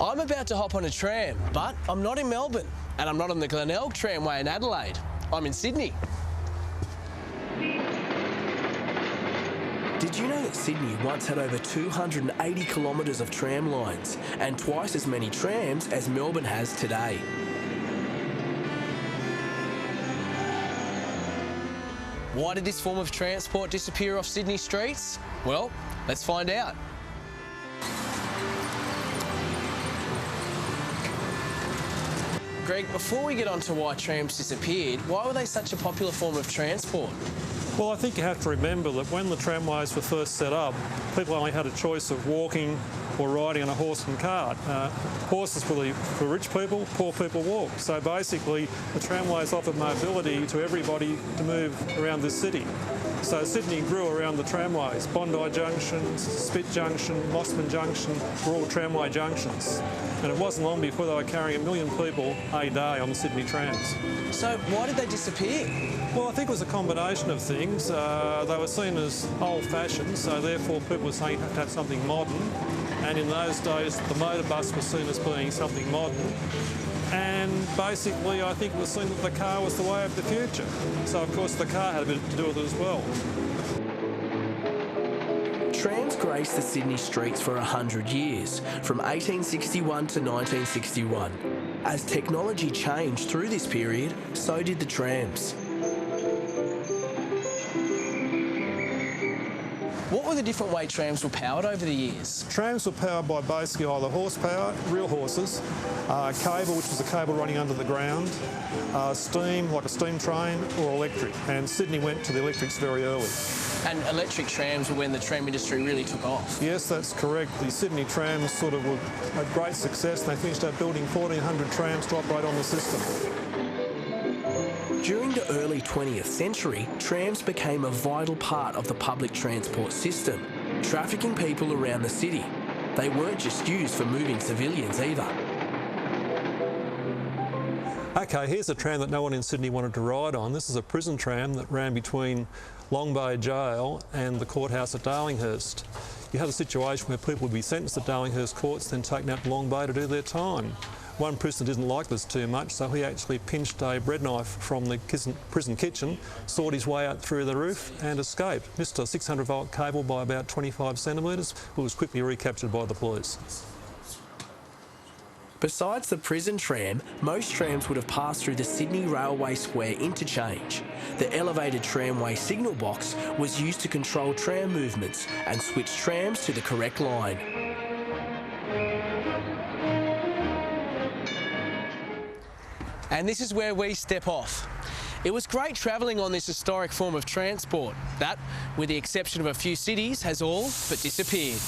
I'm about to hop on a tram, but I'm not in Melbourne, and I'm not on the Glenelg tramway in Adelaide. I'm in Sydney. Did you know that Sydney once had over 280 kilometres of tram lines and twice as many trams as Melbourne has today? Why did this form of transport disappear off Sydney streets? Well, let's find out. Greg, before we get on to why trams disappeared, why were they such a popular form of transport? Well, I think you have to remember that when the tramways were first set up, people only had a choice of walking or riding on a horse and cart. Horses for rich people, poor people walked. So basically, the tramways offered mobility to everybody to move around the city. So Sydney grew around the tramways. Bondi Junction, Spit Junction, Mossman Junction were all tramway junctions. And it wasn't long before they were carrying 1 million people a day on the Sydney trams. So why did they disappear? Well, I think it was a combination of things. They were seen as old-fashioned, so therefore people were saying you have to have something modern. And in those days, the motor bus was seen as being something modern. And basically, I think it was seen that the car was the way of the future. So, of course, the car had a bit to do with it as well. Trams graced the Sydney streets for 100 years, from 1861 to 1961. As technology changed through this period, so did the trams. What were the different way trams were powered over the years? Trams were powered by basically either horsepower, real horses, cable, which was a cable running under the ground, steam, like a steam train, or electric. And Sydney went to the electrics very early. And electric trams were when the tram industry really took off? Yes, that's correct. The Sydney trams sort of were a great success. They finished up building 1,400 trams to operate on the system. During the early 20th century, trams became a vital part of the public transport system, trafficking people around the city. They weren't just used for moving civilians either. Okay, here's a tram that no one in Sydney wanted to ride on. This is a prison tram that ran between Long Bay Jail and the courthouse at Darlinghurst. You had a situation where people would be sentenced at Darlinghurst courts, then taken out to Long Bay to do their time. One prisoner didn't like this too much, so he actually pinched a bread knife from the prison kitchen, sawed his way out through the roof and escaped. Missed a 600-volt cable by about 25 centimetres, but was quickly recaptured by the police. Besides the prison tram, most trams would have passed through the Sydney Railway Square interchange. The elevated tramway signal box was used to control tram movements and switch trams to the correct line. And this is where we step off. It was great travelling on this historic form of transport that, with the exception of a few cities, has all but disappeared.